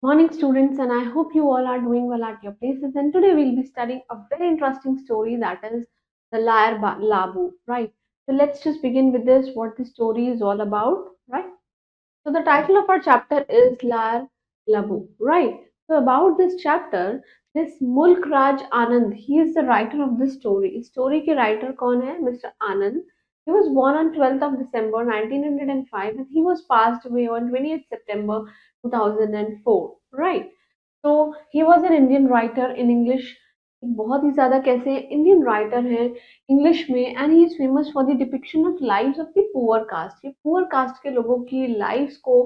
Morning, students, and I hope you all are doing well at your places. And today we'll be studying a very interesting story that is the Liar Labu, right? So let's just begin with this what the story is all about, right? So the title of our chapter is Liar Labu, right? So about this chapter, this Mulk Raj Anand, he is the writer of this story. Story के writer कौन है? Mr. Anand. He was born on 12th of December 1905 and he was passed away on 20th September 2004, right? So he was an Indian writer in English. बहुत ही ज्यादा कैसे Indian writer है English में and he is famous for the depiction of lives of the poor caste. ये poor caste के लोगों की लाइव्स को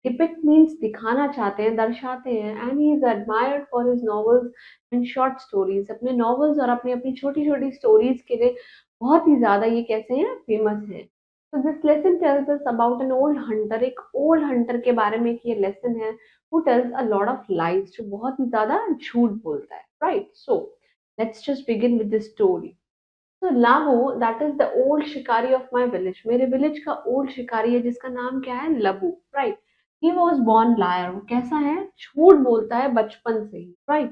डिपिक्ट मीन्स दिखाना चाहते हैं, दर्शाते हैं। And he is admired for his novels and short stories. अपने नॉवेल्स और अपनी अपनी छोटी छोटी स्टोरीज के लिए बहुत ही ज्यादा ये कैसे हैं, फेमस है। तो this lesson tells us about an old Hunter. एक ओल्ड हंटर के बारे में एक ये लेसन है who tells a lot of lies, जो बहुत ही ज्यादा झूठ बोलता है, right? So let's just begin with this story. So Labu, that is the old shikari of my village. मेरे village का old शिकारी है जिसका नाम क्या है, लबू, right? He was born liar. वो कैसा है, झूठ बोलता है बचपन से ही, right?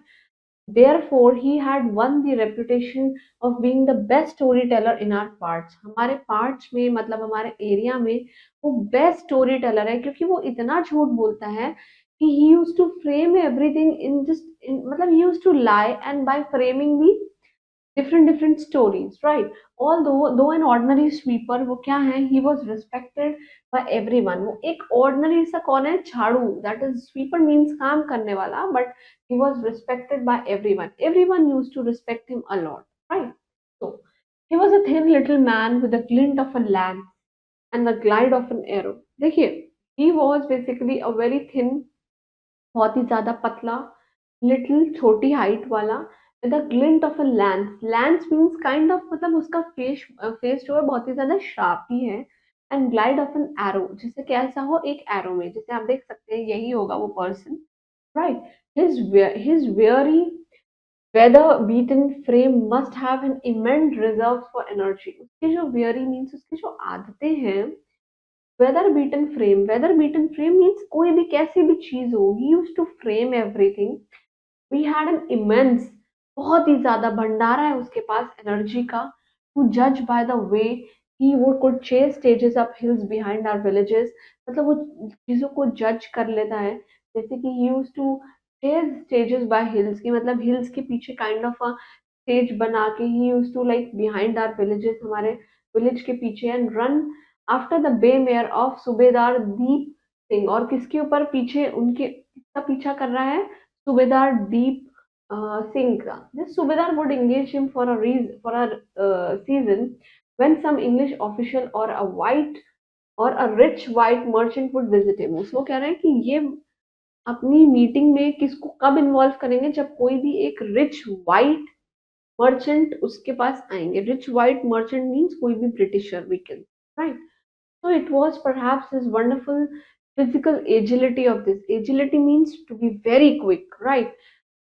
Therefore, he had won the reputation of being the best storyteller in our parts. हमारे parts में मतलब हमारे area में वो best storyteller है क्योंकि वो इतना झूठ बोलता है कि he used to frame everything मतलब he used to lie and by framing the different stories, right? Although an ordinary sweeper, वो क्या है, he was respected by everyone। वो एक ordinary सा कौन है, झाड़ू, that is sweeper means काम करने वाला, but he was respected by everyone used to respect him a lot, right? So he was a thin little man with a glint of a lance and the glide of an arrow। देखिए, he was basically a very thin, बहुत ही ज्यादा पतला, little छोटी height वाला, with a glint of a lens. Lens means kind of मतलब उसका face जो है बहुत ही ज्यादा शार्प ही है। And glide of an arrow, जैसे कैसा हो, एक एरो में, जैसे आप देख सकते हैं यही होगा वो person, right? His weary, weather beaten frame must have an immense reserves for energy। उसकी जो weary means उसकी जो आदतें हैं, वेदर बीटन फ्रेम मीन्स कोई भी कैसी भी चीज हो, he use to frame everything. We had an immense, बहुत ही ज्यादा भंडारा है उसके पास एनर्जी का। टू जज बाय द वे ही वो could chase stages up hills behind our villages, मतलब वो चीजों को जज कर लेता है। जैसे कि he use to chase stages by hills, की मतलब हिल्स के पीछे काइंड ऑफ अ स्टेज बना के he use to like behind our villages, हमारे विलेज के पीछे, and run after the bay mare of subedar Deep Singh. और किसके ऊपर पीछे, उनके किसका पीछा कर रहा है, सूबेदार दीप सिंह का। This Subedar would engage him for a reason, for a season when some English official or a rich white merchant would visit him। उसको कह रहे हैं कि ये अपनी मीटिंग में किसको कब इन्वॉल्व करेंगे, जब कोई भी एक रिच वाइट मर्चेंट उसके पास आएंगे। रिच वाइट मर्चेंट मीन्स कोई भी Britisher, we can, right? So it was perhaps his wonderful physical agility of this. Agility means to be very quick, right?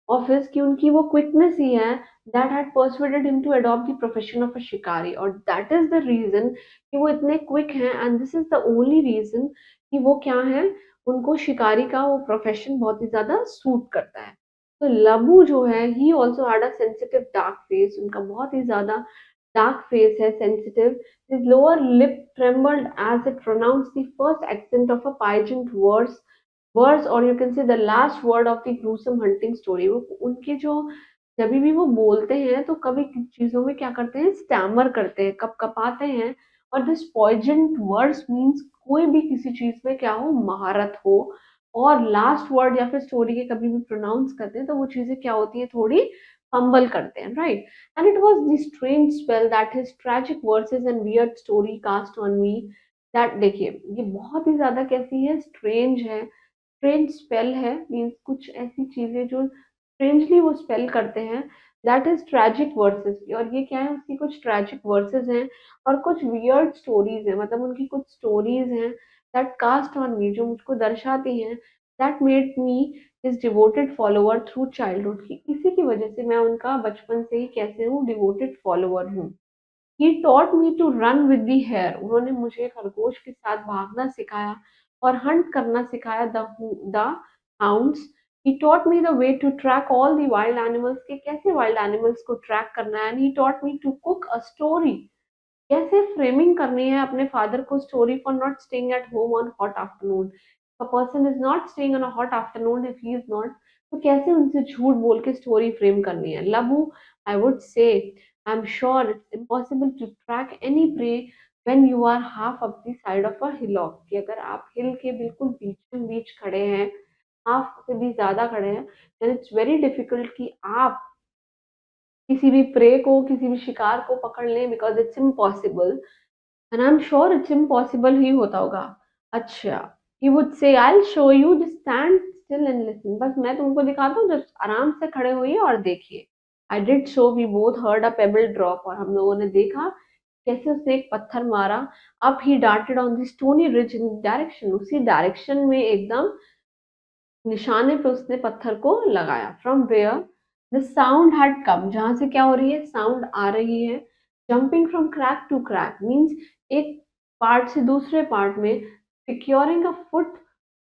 Office की उनकी वो क्विकनेस ही है that had persuaded him to adopt the profession of a शिकारी। और that is the reason कि वो इतने quick हैं, and this is the only reason कि वो क्या है, उनको शिकारी का वो प्रोफेशन बहुत ही ज्यादा सूट करता है। तो लबू जो है, he also had a sensitive dark face. उनका बहुत ही ज्यादा डार्क फेस है, sensitive. His lower lip trembled as it pronounced the first accent of a pungent words, और you can say the last word of the gruesome hunting story. वो उनके जो जब भी वो बोलते हैं तो कभी चीजों में क्या करते हैं, स्टैमर करते हैं, कप कपाते हैं। और दिस पॉइजेंट वर्ड्स मीन्स कोई भी किसी चीज में क्या हो, महारत हो। और लास्ट वर्ड या फिर स्टोरी के कभी भी प्रोनाउंस करते हैं तो वो चीजें क्या होती है, थोड़ी फंबल करते हैं, right? And it was the strange spell that his tragic verses and weird story cast on me. That देखिए, ये बहुत ही ज्यादा कैसी है, स्ट्रेंज है। स्ट्रेंज स्पेल है मीन्स कुछ ऐसी चीजें जो स्ट्रेंजली वो स्पेल करते हैं। दैट इज ट्रेजिक वर्सेस, और ये क्या है, उसकी कुछ ट्रेजिक वर्सेस हैं और कुछ वियर्ड स्टोरीज हैं, मतलब उनकी कुछ स्टोरीज हैं दैट कास्ट ऑन मी, जो मुझको दर्शाती हैं। That made me his devoted follower through childhood. की इसी की वजह से मैं उनका बचपन से ही कैसे हूँ, डिवोटेड फॉलोअर हूँ। He taught me to run with the hare. उन्होंने मुझे खरगोश के साथ भागना सिखाया और हंट करना सिखाया the hounds He taught me the way to track all the wild animals कि कैसे wild animals को track करना है, and he taught me to cook a story, कैसे फ्रेमिंग करनी है अपने फादर को story for not staying at home on hot afternoon. A person is not staying on a hot afternoon if he is not, तो कैसे उनसे झूठ बोल के स्टोरी फ्रेम करनी है। लबू, I would say, I am sure it's impossible to track any prey when you are half up the side of a hillock, कि अगर आप हिल के बिल्कुल बीचों बीच खड़े हैं, हाफ से भी ज्यादा खड़े हैं, देन इट्स वेरी डिफिकल्ट कि आप किसी भी प्रे को, किसी भी शिकार को पकड़ लें, because it's impossible. And I am sure it's impossible ही होता होगा। अच्छा, he would say I will show you, just stand still and listen, बस मैं तुमको दिखाता हूँ, जस्ट आराम से खड़े होइए और देखिए। I did show, we both heard a pebble drop, और हम लोगों ने देखा कैसे उसने एक पत्थर मारा। अब he darted on the stony ridge in direction, उसी डायरेक्शन में एकदम निशाने पे उसने पत्थर को लगाया। From where the sound had come, जहां से क्या हो रही है, साउंड आ रही है। Jumping from crack to crack means एक पार्ट से दूसरे पार्ट में, securing a foot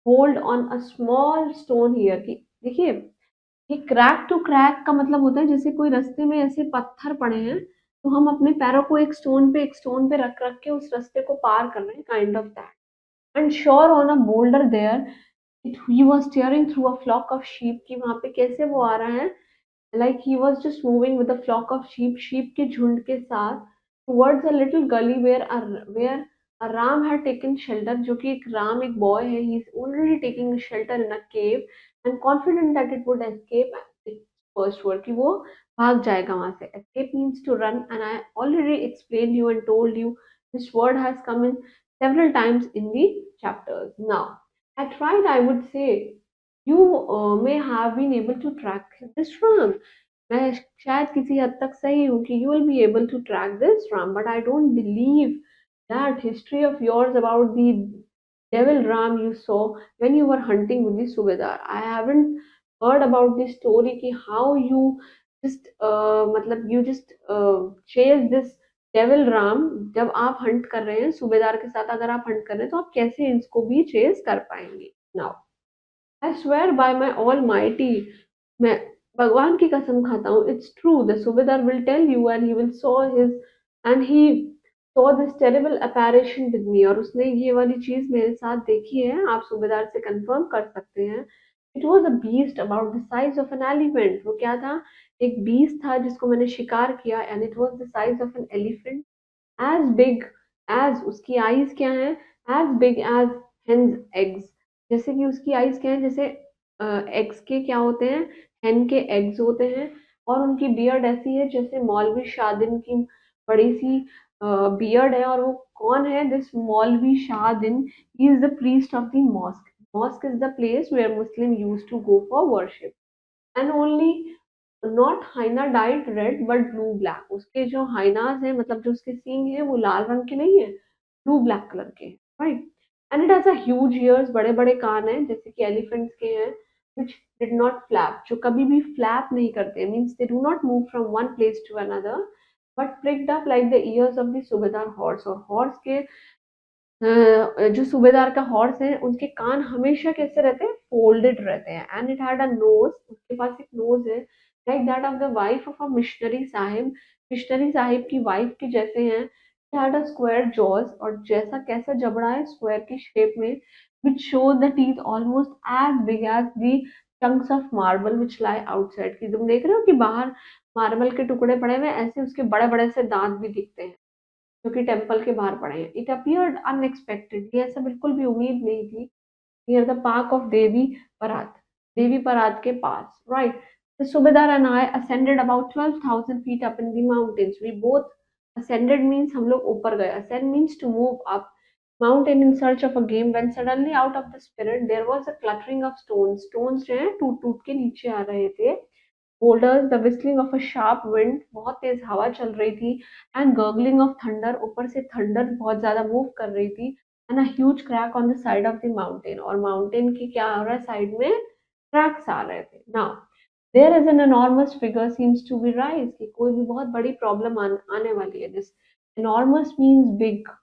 hold on a small stone here की। देखिए, ये क्रैक टू क्रैक का मतलब होता है जैसे कोई रास्ते में ऐसे पत्थर पड़े हैं, तो हम अपने पैरों को एक स्टोन पे रख रख के उस रास्ते को पार कर रहे हैं, kind of that. And sure on a boulder there he was staring through a flock of sheep, कि वहां पे कैसे वो आ रहा है, like he was just moving with a flock of sheep, sheep के झुंड के साथ, towards a little gully where a ram had taken shelter, जो कि एक राम, एक बॉय है, he is already taking shelter in a cave and confident that it would escape its first word, कि वो भाग जाएगा वहां से। escape means to run, and I already explained you and told you this word has come in several times in the chapters. Now at right, I would say you may have been able to track this ram. मैं शायद किसी हद तक सही हूँ कि you will be able to track this ram, but I don't believe that history of yours about the devil ram you saw when you were hunting with the Subedar. I haven't heard about this story कि how you just मतलब you just chase this devil Ram, जब आप Hunt कर रहे हैं सूबेदार के साथ, अगर आप हंट कर रहे हैं तो आप कैसे इसको भी चेस कर पाएंगे। Now I swear by my almighty, मैं भगवान की कसम खाता हूँ, it's true, the subedar will tell you and he will saw his and he saw this terrible apparition with me, और उसने ये वाली चीज मेरे साथ देखी है, आप सूबेदार से कंफर्म कर सकते हैं। It was a beast about the size of an elephant, वो क्या था, एक बीस्ट था जिसको मैंने शिकार किया, and it was the size of an elephant, as big as, उसकी आईज क्या है, as big as hens eggs, जैसे कि उसकी आईज क्या है, जैसे एग्स के क्या होते हैं, हेन के एग्स होते हैं। और उनकी बियर्ड ऐसी है जैसे मौलवी शादिन की बड़ी सी बियर्ड है। और वो कौन है, this Maulvi Shadin, he is the priest of the mosque, mosque is the place where Muslim use to go for worship, and only not hyena diet red but blue black, उसके जो हाइनास है, मतलब जो उसके सींग है, वो लाल रंग के नहीं है, ब्लू ब्लैक कलर के हैं, right. And it has a huge years, बड़े बड़े कान हैं जैसे कि एलिफेंट्स के हैं, which did not flap, जो कभी भी फ्लैप नहीं करते, means they do not move from one place to another, but pricked up like the ears of the subedar horse, और हॉर्स के जो सूबेदार का हॉर्स है, उनके कान हमेशा कैसे रहते हैं, फोल्डेड रहते हैं। And it had a nose, उसके पास एक नोज है, like that of the wife of a missionary sahib, missionary sahib की वाइफ के जैसे हैं। It had a square jaws, और जैसा कैसा जबड़ा है, स्क्वायर की शेप में, which show the teeth almost as big as the chunks of marble which lie outside, की तुम देख रहे हो कि बाहर मार्बल के टुकड़े पड़े हुए हैं, ऐसे उसके बड़े बड़े से दांत भी दिखते हैं जो कि टेम्पल के बाहर पड़े हैं। इट अपियर्ड अनएक्सपेक्टेडली, ऐसा बिल्कुल भी उम्मीद नहीं थी। Near the park of Devi Parat, Devi Parat के पास, right. The subedar and I ascended about 12,000 feet up in the mountains, we both ascended means हम लोग ऊपर गए, ascend means to move up mountain in search of a game, when suddenly out of the spirit there was a cluttering of stones, stones जो है टूट टूट के नीचे आ रहे थे, boulders, the whistling of a sharp wind, बहुत तेज हवा चल रही थी, and gurgling of thunder, ऊपर से thunder बहुत ज्यादा मूव कर रही थी, and a huge crack on the side of the mountain, और mountain की क्या हो रहा है, साइड में cracks आ रहे थे। now there is an enormous figure seems to be rise, कि कोई भी बहुत बड़ी प्रॉब्लम आने वाली है। this enormous means big,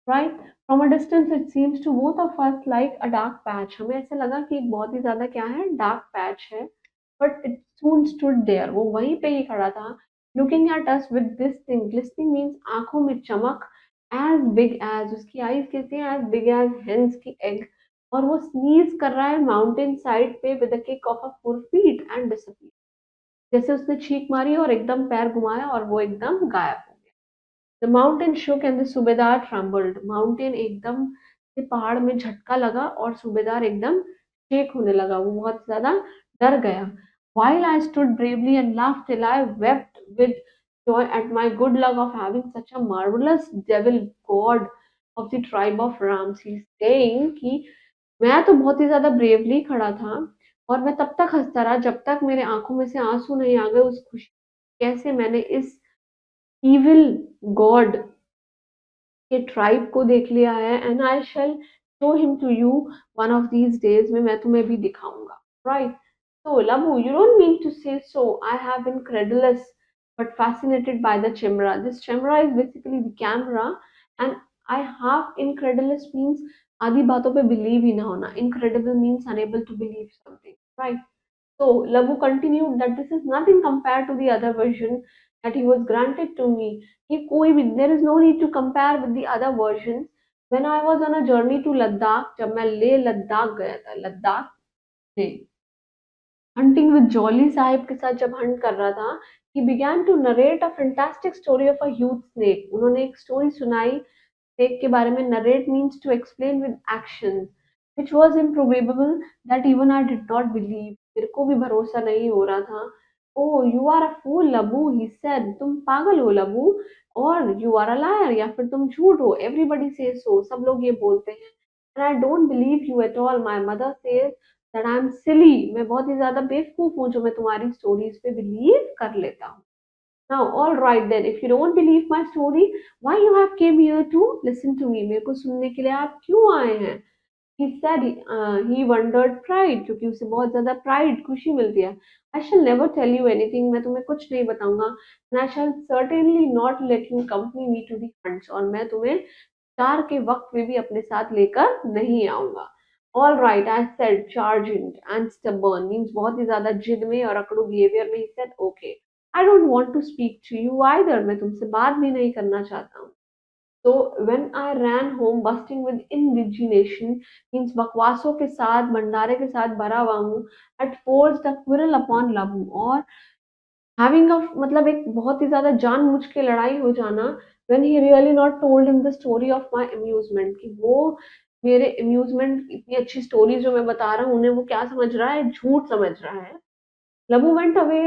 right? From a distance it seems to both of us like a dark patch. हमें ऐसा लगा कि एक बहुत ही ज़्यादा क्या है, डार्क पैच है। But it soon stood there, वो वहीं पे ही खड़ा था, looking at us with this thing. Glistening means आँखों में चमक, एज़ बिग एज़, उसकी आईज़ कैसी हैं, एज़ बिग एज़ हेन्स की एग। और वो स्नीज़ कर रहा है माउंटेन साइड पे with a kick of a 4 feet and disappeared. जैसे उसने छींक मारी और एकदम पैर घुमाया और वो एकदम गायब हो गया। The mountain shook and the सूबेदार trembled। माउंटेन एकदम से पहाड़ में झटका लगा और सूबेदार एकदम शेक होने लगा, वो बहुत ज्यादा डर गया। While I stood bravely and laughed till I wept with joy at my good luck of having such a marvelous devil god of the tribe of Rams। He's saying कि मैं तो बहुत ही ज़्यादा ब्रेवली खड़ा था और मैं तब तक हँसता रहा जब तक मेरे आँखों में से आँसू नहीं आ गए उस खुशी, कैसे मैंने इस इविल गॉड के ट्राइब को देख लिया है। And I shall show him to you one of these days में मैं तुम्हें भी दिखाऊंगा। Right? So, Labu, you don't mean to say so. I have been credulous but fascinated by the chimera. This chimera is basically the camera, and I have incredulous means आधी बातों पे believe ही ना होना. Incredible means unable to believe something, right? So Labu continued that this is nothing compared to the other version that he was granted to me. कि कोई भी, there is no need to compare with the other versions. When I was on a journey to Ladakh, जब मैं लेह लद्दाख गया था, लद्दाख से hunting with jolly Sahib के साथ जब हंट कर रहा था, he began to narrate a fantastic story of a huge snake। उन्होंने एक स्टोरी सुनाई snake के बारे में। narrate means to explain with actions, which was improbable that even I did not believe। मेरे को भी भरोसा नहीं हो रहा था। Oh, you are a fool, लबू, he said। तुम पागल हो लबू, और you are a liar, या फिर तुम झूठ हो। Everybody says so, सब लोग ये बोलते हैं। And I don't believe you at all। My mother says that I am silly। मैं बहुत ही ज्यादा बेवकूफ हूँ जो मैं तुम्हारी स्टोरीज पे बिलीव कर लेता हूँ। Now, all right then, if you don't believe my story, why you have came here to listen to me? मेरे को सुनने के लिए आप क्यों आए हैं? He said he wondered pride, क्योंकि उसे बहुत ज्यादा pride, खुशी मिलती है। I shall never tell you anything। मैं तुम्हें कुछ नहीं बताऊंगा। And I shall certainly not let you accompany me to the hunts। और मैं तुम्हें चार के वक्त में भी अपने साथ लेकर नहीं आऊंगा। All right, I said sergeant and stubborn means बहुत ही ज्यादा जिद में और अकड़ू बिहेवियर में। He said okay, I don't want to speak to you either. मैं तुमसे बात भी नहीं करना चाहता हूँ। तो when I ran home bursting with indignation means बकवासों के साथ, भंडारे के साथ भरा हुआ हूँ। At force the quarrel upon love, और हैविंग अ मतलब एक बहुत ही ज़्यादा जानबूझ के लड़ाई हो जाना। When he really not told him the story of my amusement, कि वो मेरे अम्यूज़मेंट, इतनी अच्छी स्टोरी जो मैं बता रहा हूँ उन्हें वो क्या समझ रहा है, झूठ समझ रहा है। Labu went away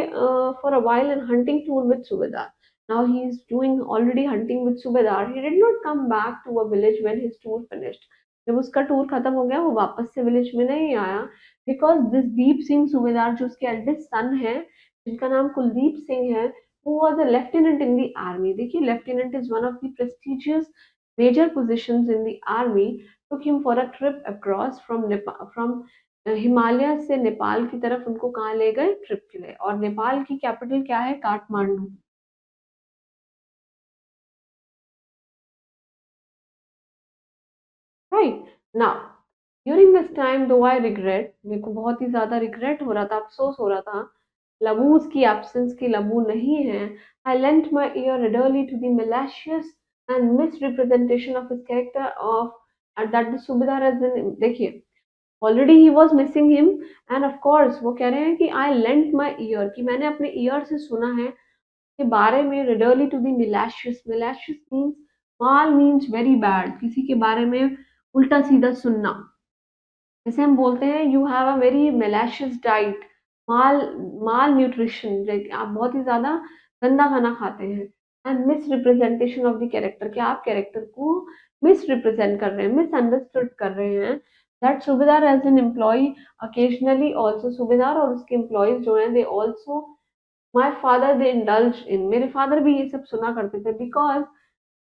for a while and hunting tour with Subedar. Now he is doing already hunting with Subedar. He did not come back to a village when his tour finished. जब उसका tour खत्म हो गया वो वापस से village में नहीं आया, बिकॉज दिस दीप सिंह सूबेदार जो उसके एल्डेस्ट सन है, जिनका नाम कुलदीप सिंह है, who was a lieutenant in the army। देखिए, lieutenant is one of the prestigious major positions in the army, took him for a trip across from Nepal, from Himalaya से नेपाल की तरफ उनको कहाँ ले गए, ट्रिप के लिए। और नेपाल की कैपिटल क्या है, Kathmandu. Right now, during this time दो आई रिग्रेट, मेरे को बहुत ही ज्यादा रिग्रेट हो रहा था, अफसोस हो रहा था लबू की एब्सेंस की, लबू नहीं है। I lent my ear readily to the malicious and misrepresentation of his character of that the सूबेदार has been। देखिए, already he was missing him, end of course वो कह रहे हैं कि आई लेंट माई ईयर, कि मैंने अपने ईयर से सुना है के बारे में। Readily to the malicious, malicious means माल, मीन्स वेरी बैड, किसी के बारे में उल्टा सीधा सुनना। जैसे हम बोलते हैं you have a very malicious diet, माल माल न्यूट्रिशन, आप बहुत ही ज्यादा गंदा खाना खाते हैं। And misrepresentation of the character, कि आप कैरेक्टर को मिस रिप्रेजेंट कर रहे हैं, मिसअंडरस्टूड कर रहे हैं। That subedar as an employ occasionally also, subedar और उसके एम्प्लॉयज जो हैं, they also my father they indulge in, मेरे फादर भी ये सब सुना करते थे। Because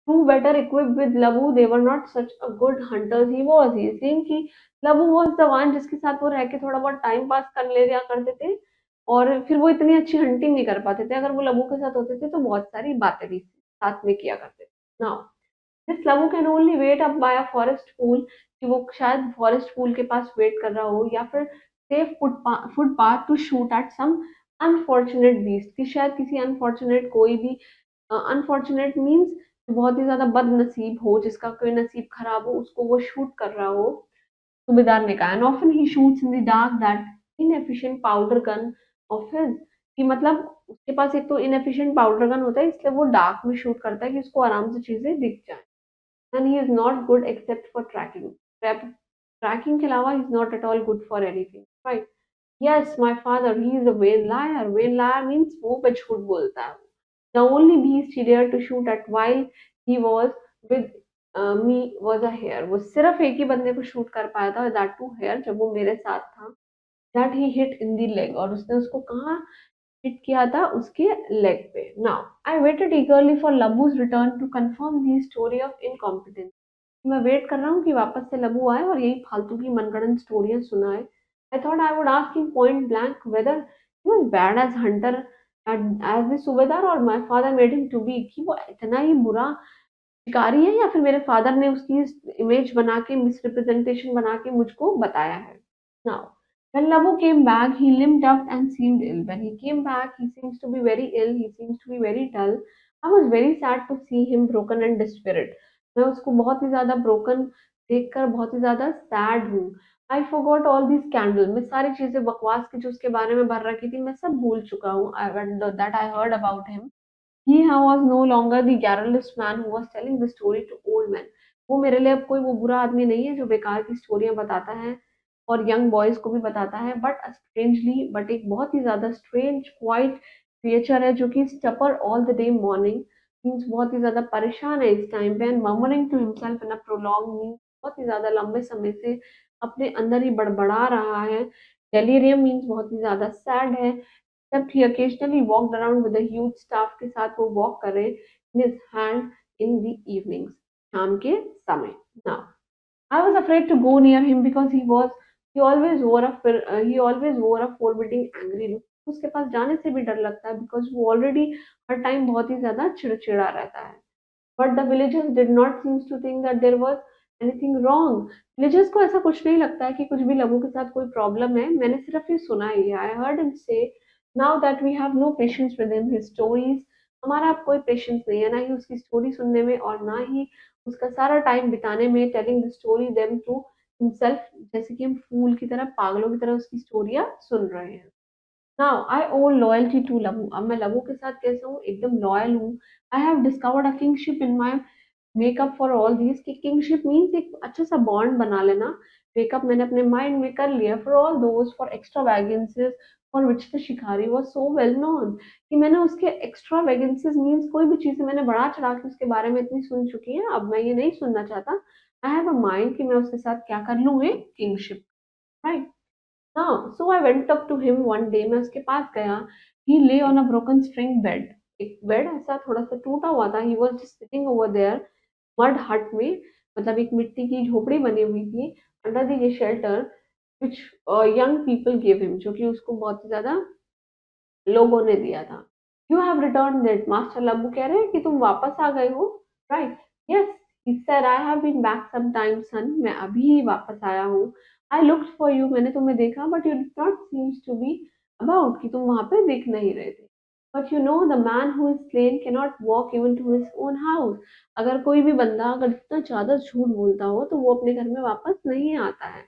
to better equipped with Labu they were not such a good hunters he was. He saying कि लबू वॉज द वन जिसके साथ वो रह के थोड़ा बहुत टाइम पास कर ले दिया करते थे, और फिर वो इतनी अच्छी हंटिंग नहीं कर पाते थे। अगर वो लबू के साथ होते थे तो बहुत सारी बातें भी साथ में किया करते थे। Now this Labu can only wait up by a forest pool, कि वो शायद फॉरेस्ट पूल के पास वेट कर रहा हो, या फिर safe footpath to shoot at some unfortunate beast, कि शायद किसी अनफॉर्चुनेट कोई भी, अनफॉर्चुनेट मीन्स बहुत ही ज्यादा बदनसीब हो, जिसका कोई नसीब खराब हो, उसको वो शूट कर रहा हो। सूबेदार ने कहा, and often he shoots in the dark that inefficient powder gun of his, कि मतलब उसके पास एक तो इनएफिशिएंट पाउडर गन होता है, इसलिए वो डार्क में शूट करता है कि उसको आराम से चीजें दिख जाए। And he is not good except for tracking, tracking के अलावा he is not at all good for anything, right. Yes my father he is a vain liar means वो पे झूठ बोलता है। The only beast he dared to shoot at while he was with me was a hare, वो सिर्फ एक ही बंदे को शूट कर पाया था, दैट टू हेयर, जब वो मेरे साथ था। That he hit in the leg, और उसने उसको कहाँ हिट किया था, उसके लेग पे। Now I waited eagerly for Labu's return to confirm the story of incompetence, मैं वेट कर रहा हूँ कि वापस से लबू आए और यही फालतू की मनगढ़ंत स्टोरियां सुनाए। I thought I would ask him point blank whether he was bad as hunter as the subedar, और my father made him to be, कि वो इतना ही बुरा शिकारी है, या फिर मेरे फादर ने उसकी इमेज बना के, मिसरिप्रेजेंटेशन बना के मुझको बताया है। Now when Labu came back, he limped up and seemed ill. When he came back, he seems to be very ill. He seems to be very dull. I was very sad to see him broken and desperate. मैं उसको बहुत ही ज़्यादा broken देखकर बहुत ही ज़्यादा sad हूँ। I forgot all these scandal. मैं सारी चीज़ें बकवास की जो उसके बारे में भर रखी थी, मैं सब भूल चुका हूँ। That I heard about him. He was no longer the garrulous man who was telling the story to old men. वो मेरे लिए अब कोई वो बुरा आदमी नहीं है जो बेकार की स्टोरियां बताता है और यंग बॉयज को भी बताता है, बट एक बहुत ही ज्यादा स्ट्रेंज क्वाइट क्रिएचर है जो कि stupor all the day morning, means बहुत ही ज्यादा परेशान है इस टाइम पे, and murmuring to himself in a prolong, means बहुत ही ज्यादा लंबे समय से अपने अंदर ही बड़बड़ा रहा है। डेलीरियम मीन्स बहुत ही ज्यादा सैड है। Except he occasionally walked around with a huge staff के साथ वो walk करे in his hand in the evenings, शाम के समय। Now, I was afraid to go near him because he always wore a forbidding angry look. उसके पास जाने से भी डर लगता है because वो already हर टाइम बहुत ही ज्यादा चिड़चिड़ा रहता है। But the villagers did not seem to think that there was anything wrong. Villagers को ऐसा कुछ नहीं लगता है कि कुछ भी लबू के साथ कोई प्रॉब्लम है। मैंने सिर्फ ये सुना ही है। I heard him say, now that we have no patience with him, his stories, हमारा अब कोई पेशेंस नहीं है, ना ही उसकी स्टोरी सुनने में और ना ही उसका सारा टाइम बिताने में, telling the story them to himself, जैसे कि हम फूल की तरह, पागलों की तरह उसकी स्टोरियां सुन रहे हैं। नाउ आई ओwe लॉयल्टी टू लबू, अब मैं लबू के साथ कैसे हूँ, एकदम लॉयल हूँ। I have discovered a kingship in my makeup for all these, की किंगशिप मीन्स एक अच्छा सा बॉन्ड बना लेना। मेकअप मैंने अपने माइंड में कर लिया for all those for extravagancies for which the shikari was so well known, कि मैंने उसके एक्स्ट्रा वैगेंसीज मीन्स कोई भी चीजें मैंने बढ़ा चढ़ा के उसके बारे में इतनी सुन चुकी है, अब मैं ये नहीं सुनना चाहता। आई हैव अ माइंड कि मैं उसके साथ क्या कर लूँ, एक किंगशिप, राइट। हाँ, so I went up to him one day, मैं उसके पास गया। He lay on a broken string bed, एक बेड ऐसा थोड़ा सा टूटा हुआ था। He was just sitting over there, mud hut में, मतलब एक मिट्टी की झोपड़ी बनी हुई थी, under the shelter which young people gave him, जो कि उसको बहुत ही ज्यादा लोगों ने दिया था। You have return that, master Lambu कह रहे हैं कि तुम वापस आ गए हो, right. Yes, he said I have been back some time son, मैं अभी ही वापस आया हूँ। आई लुक्ड फॉर यू, मैंने तुम्हें देखा, but you did not seems to be about, कि तुम वहां पे दिख नहीं रहे थे। But you know the man who is slain can not walk even to his own house, अगर कोई भी बंदा अगर इतना ज्यादा झूठ बोलता हो तो वो अपने घर में वापस नहीं आता है।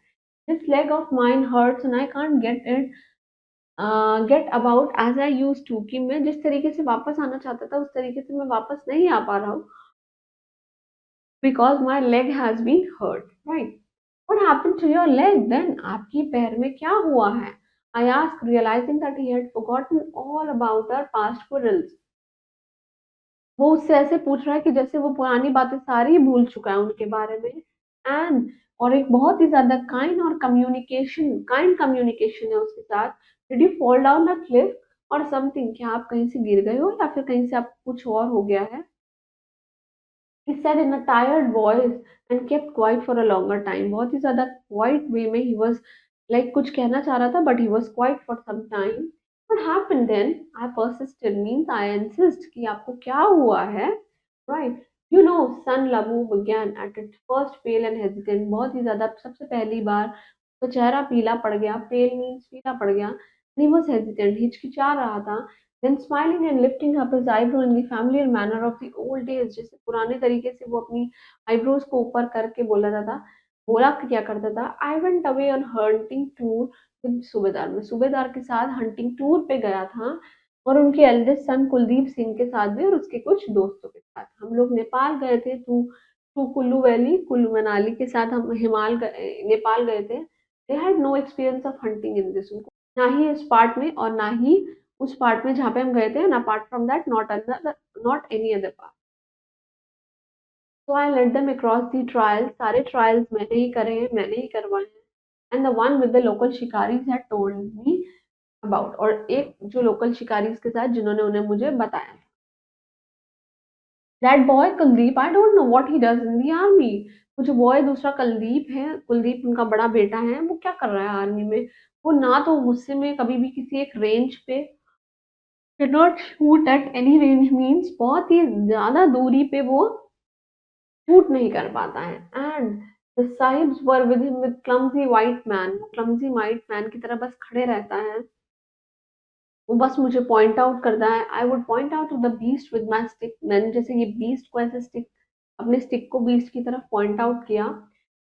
This leg of mine hurts and I can't get about as I use to, कि मैं जिस तरीके से वापस आना चाहता था उस तरीके से मैं वापस नहीं आ पा रहा हूँ, because my leg has been hurt, right. What happened to your leg then, आपकी पैर में क्या हुआ है? I ask, realizing that he had forgotten all about our past quarrels, वो उससे ऐसे पूछ रहा है कि जैसे वो पुरानी बातें सारी भूल चुका है उनके बारे में। एंड और एक बहुत ही ज्यादा काइंड कम्युनिकेशन है उसके साथ। Did you fall down the Cliff और समथिंग, क्या आप कहीं से गिर गए हो या फिर कहीं से आपको कुछ और हो गया है? He said in a tired voice and kept quiet for a longer time, बहुत ही ज्यादा quiet way में he was like कुछ कहना चाह रहा था but he was quiet for some time. What happened then? I persisted means I insist, कि आपको क्या हुआ है, right? Sun लबू began at its first pale and hesitant, बहुत ही ज्यादा सबसे पहली बार तो चेहरा पीला पड़ गया, पेल मीन्स पीला पड़ गया, and he was hesitant, हिचकिचा रहा था, then smiling and lifting up his eyebrow in the familiar manner of the old days, जैसे पुराने तरीके से वो अपनी आईब्रोज को ऊपर करके बोला क्या करता था, I went away on hunting tour with सूबेदार, मैं सूबेदार के साथ हंटिंग टूर पे गया था और उनके एल्डेस्ट सन कुलदीप सिंह के साथ भी और उसके कुछ दोस्तों के साथ हम लोग नेपाल गए थे to to Kullu valley, Kullu Manali के साथ हम नेपाल गए थे। They had no experience of hunting in this, उनको ना ही इस पार्ट में और ना ही उस पार्ट में जहाँ पे हम गए थे, and apart from that not any other part. So I let them across the trials, सारे ट्रायल्स मैंने ही करे हैं, मैंने ही करवाए हैं, and the one with the local shikaris had told me about, और एक जो लोकल शिकारीज के साथ जिन्होंने उन्हें मुझे बताया। That boy Kuldeep, I don't know what he does in the army. वो जो बॉय दूसरा कुलदीप है, कुलदीप उनका बड़ा बेटा है, वो क्या कर रहा है आर्मी में? वो ना तो गुस्से में कभी भी किसी एक रेंज पे can not shoot at any range, means बहुत ही ज्यादा दूरी पे वो शूट नहीं कर पाता है, and the sahibs were with him with clumsy white man, clumsy white man की तरह बस खड़े रहता है, वो बस मुझे पॉइंट आउट करता है। I would point out to the beast with my stick, मैंने जैसे ये बीस्ट को ऐसे स्टिक, अपने स्टिक को बीस्ट की तरफ पॉइंट आउट किया।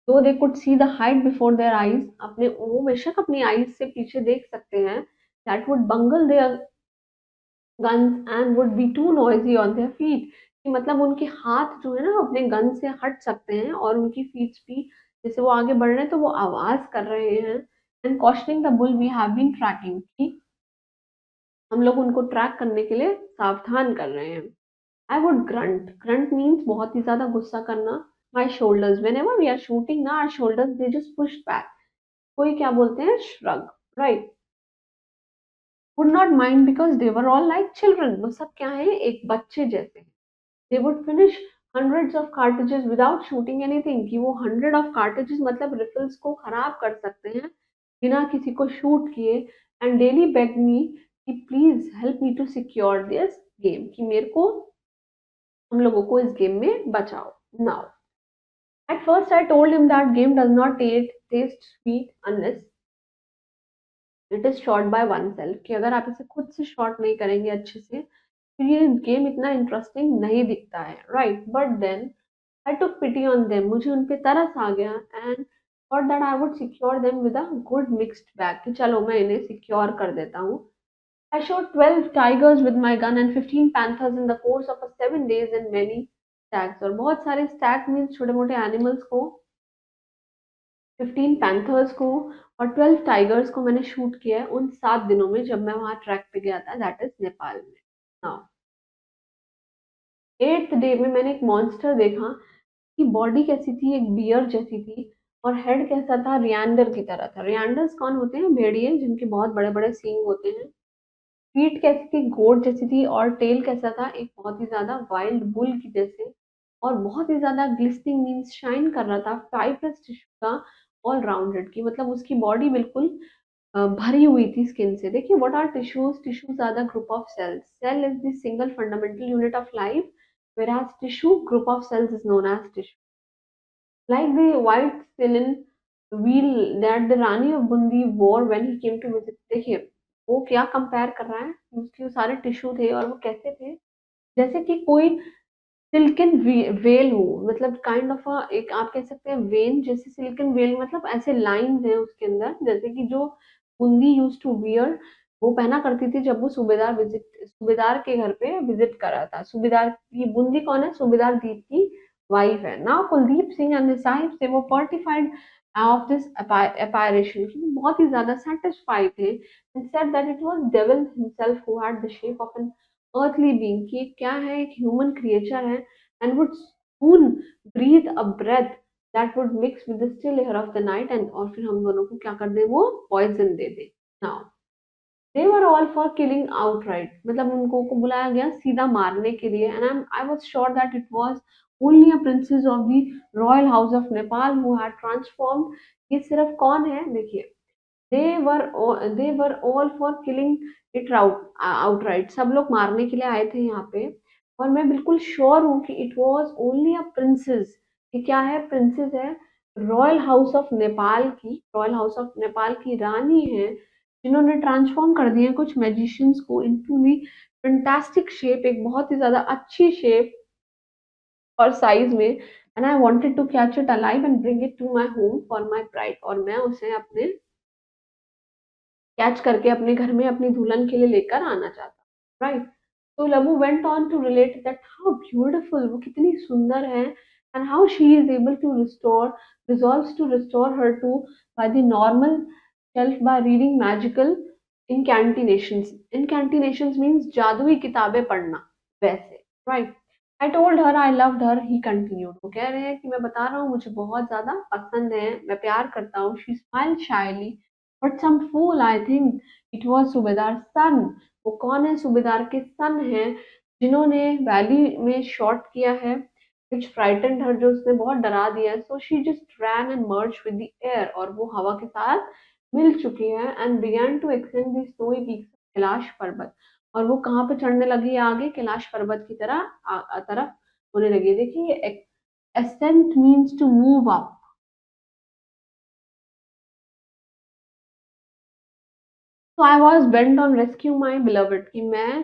दो they could see the height before their eyes, अपने वो बेशक अपनी आईज से पीछे देख सकते हैं, that would bungle their guns and would be too noisy on their feet, कि मतलब उनके हाथ जो है ना अपने गन से हट सकते हैं और उनकी फीट भी जैसे वो आगे बढ़ रहे हैं तो वो आवाज कर रहे हैं। And cautioning the bull we have been tracking, हम लोग उनको ट्रैक करने के लिए सावधान कर रहे हैं। I would grunt, grunt means बहुत ही ज्यादा गुस्सा करना। My shoulders, whenever we are shooting ना, our shoulders they just push back, कोई क्या बोलते हैं, shrug, right. Would not mind because they were all like children, वो सब क्या है, एक बच्चे जैसे। They would finish hundreds of cartridges without shooting anything, कि वो हंड्रेड ऑफ कार्टेजेस मतलब रिफल्स को खराब कर सकते हैं बिना किसी को शूट किए। एंड डेली बेग मी कि please help me to secure this game, कि मेरे को, हम लोगों को इस गेम में बचाओ। Now at first I told him that game does not test sweet unless it is shot by one self, कि अगर आप इसे खुद से शॉट नहीं करेंगे अच्छे से तो ये गेम इतना इंटरेस्टिंग नहीं दिखता है, right. But then I took pity on them, मुझे उन पे तरस आ गया, and thought that I would secure them with a good mixed bag, कि चलो मैं इन्हें सिक्योर कर देता हूँ। I shot 12 tigers with my gun and 15 panthers in the course of a 7 days and many stags, और बहुत सारे stag means छोटे मोटे एनिमल्स को, 15 पैंथर्स को और 12 टाइगर्स को मैंने शूट किया है उन 7 दिनों में जब मैं वहां ट्रैक पे गया था, दैट इज नेपाल में। नाउ 8th डे में मैंने एक मॉन्स्टर देखा, कि बॉडी कैसी थी, एक बियर जैसी थी, और हेड कैसा था, रियांडर की तरह था। रियांडर्स कौन होते हैं, भेड़िए जिनके बहुत बड़े बड़े सींग होते हैं। फीट कैसी थी, गोट जैसी थी, और टेल कैसा था, एक बहुत ही ज्यादा वाइल्ड बुल की जैसे, और बहुत ही ज्यादा ग्लिस्टिंग मीन्स शाइन कर रहा था, फाइब्रस टिश्यू का, ऑल राउंडेड की, मतलब उसकी बॉडी बिल्कुल भरी हुई थी स्किन से। देखिए what are tissues, tissues are the group of cells, cell is the single fundamental unit of life, whereas tissue group of cells is known as tissue, like the white cylinder wheel that the Rani of Bundi wore when he came to visit। देखिए वो क्या compare कर रहा है, उसके वो सारे tissue थे और वो कैसे थे, जैसे कि कोई सिल्कन वेल हो, मतलब काइंड ऑफ एक आप कह सकते हैं वेन जैसे, सिल्कन वेल मतलब ऐसे लाइंस है उसके अंदर, जैसे कि जो बूंदी यूज टू वियर, वो पहना करती थी जब वो सूबेदार के घर पे विजिट कर रहा था। सूबेदार की बूंदी कौन है, सूबेदार दीप की वाइफ है। नाउ कुलदीप सिंह एंड साहिब से वो पर्टिफाइड ऑफ दिस apparition, कि वो बहुत ही ज्यादा सेटिस्फाइड थे, and said that it was devil himself who had the shape of an earthly being, कि क्या है, एक ह्यूमन क्रिएचर है, and would soon breathe a breath that would mix with the still air of the night, and और फिर हम दोनों को क्या कर दे, वो पॉइजन दे दे। Now they were all for killing outright, मतलब उनको को बुलाया गया सीधा मारने के लिए, and I was sure that it was only a princess of the royal house of Nepal who had transformed. ये सिर्फ कौन है, देखिए they were all for killing it outright, सब लोग मारने के लिए आए थे यहाँ पे। और मैं बिल्कुल श्योर हूँ कि it was only a princess. ये क्या है? प्रिंसेस है, रॉयल हाउस ऑफ नेपाल की, रॉयल हाउस ऑफ नेपाल की रानी है, जिन्होंने ट्रांसफॉर्म कर दिया कुछ मैजिशियंस को इनटू दी फैंटास्टिक शेप, एक बहुत ही ज्यादा अच्छी शेप और साइज में। And I wanted to catch it alive and bring it to my home for my bride, और मैं उसे अपने कैच करके अपने घर में अपनी दुल्हन के लिए लेकर आना चाहता, राइट? तो Labu went on to relate that how beautiful, वो कितनी सुंदर है, and how she is able to restore, resolves to restore her to by the normal self by reading magical incantations. Incantations means जादुई किताबें पढ़ना, वैसे, right? I told her I loved her, he continued, वो कह रहे हैं कि मैं बता रहा हूँ मुझे बहुत ज्यादा पसंद है, मैं प्यार करता हूँ। She smiled shyly, but some fool, I think it was subedar son. वो कौन है? सूबेदार के सन है, जिन्होंने वैली में शॉट किया है, which frightened her, जो उसने बहुत डरा दिया है। So she just ran and merged with the air, और वो हवा के साथ मिल चुकी है, and began to ascend the snowy peaks of Kailash पर्वत। और वो कहाँ पे चढ़ने लगी है? आगे कैलाश पर्वत की तरफ होने लगी है। देखिए, ascent means to move up। So I was bent on rescue my beloved, कि मैं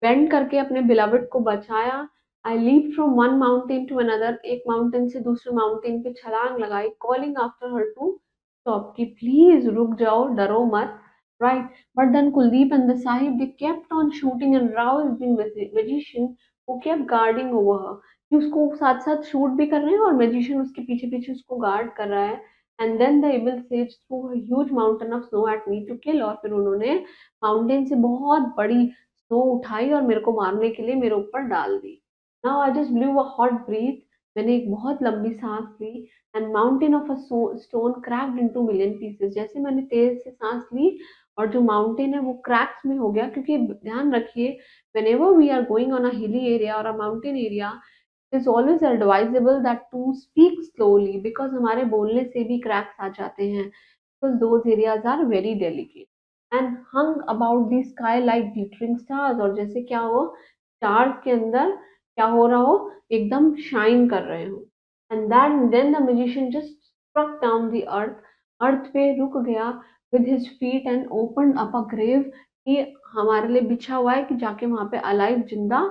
बेंड करके अपने बिलवड को बचाया। I leap from one mountain to another, एक माउंटेन से दूसरे माउंटेन पे छलांग लगाई। Calling after her to stop, कि प्लीज रुक जाओ, डरो मत, right? But then Kuldeep and the sahib they kept on shooting and rouse the magician who kept guarding over her, कि उसको साथ साथ शूट भी कर रहे हैं और मैजिशियन उसके पीछे पीछे उसको गार्ड कर रहा है। And then the able says through a huge mountain of snow at me to kill, और फिर उन्होंने माउंटेन से बहुत बड़ी स्नो उठाई और मेरे को मारने के लिए मेरे ऊपर डाल दी। Now I just blew a hot breath, मैंने एक बहुत लंबी सांस ली, and mountain of a stone cracked into million pieces. जैसे मैंने तेज से सांस ली और जो माउंटेन है वो क्रैक्स में हो गया, क्योंकि ध्यान रखिए, whenever we are going on a hilly area or a mountain area, it is always advisable that to speak slowly, because हमारे बोलने से भी क्रैक्स आ जाते हैं, because those areas are very delicate, and hung about the sky like glittering stars, और जैसे क्या हो, स्टार्स के अंदर क्या हो रहा हो, एकदम शाइन कर रहे हो। And then the magician just struck down the earth, अर्थ पे रुक गया, with his feet and opened up a grave, कि हमारे लिए बिछा हुआ है कि जाके वहां पे अलाइव, जिंदा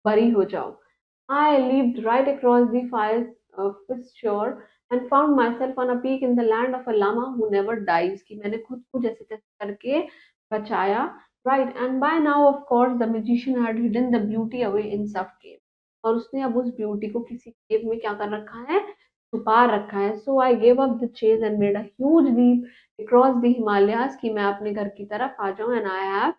बरी हो जाओ। I lived right across the fire fissure and found myself on a peak in the land of a llama who never dies, कि मैंने खुद को जैसे तैसे करके बचाया, right? And by now of course the magician had hidden the beauty away in some cave, और उसने अब उस ब्यूटी को किसी केव में क्या कर रखा है? छुपा रखा है। So I gave up the chase and made a huge leap across the Himalayas, कि मैं अपने घर की तरफ आ जाऊं, and I have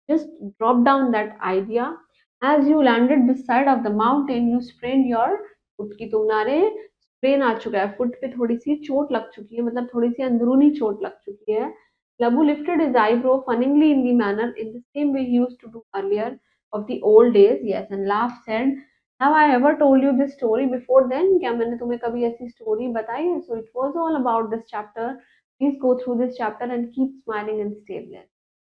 just drop down that idea. As you landed this side of the mountain, you sprained your foot, की तुम्हारे sprain आ चुका है, फुट पे थोड़ी सी चोट लग चुकी है, मतलब थोड़ी सी अंदरूनी चोट लग चुकी है। Labu lifted his eyebrow funnily in the manner in the same way he used to do earlier of the old days, yes, and laughed, said, "Have I ever told you this story before then? क्या मैंने तुम्हें कभी ऐसी story बताई है?" So it was all about this chapter. Please go through this chapter and keep smiling and stay blessed.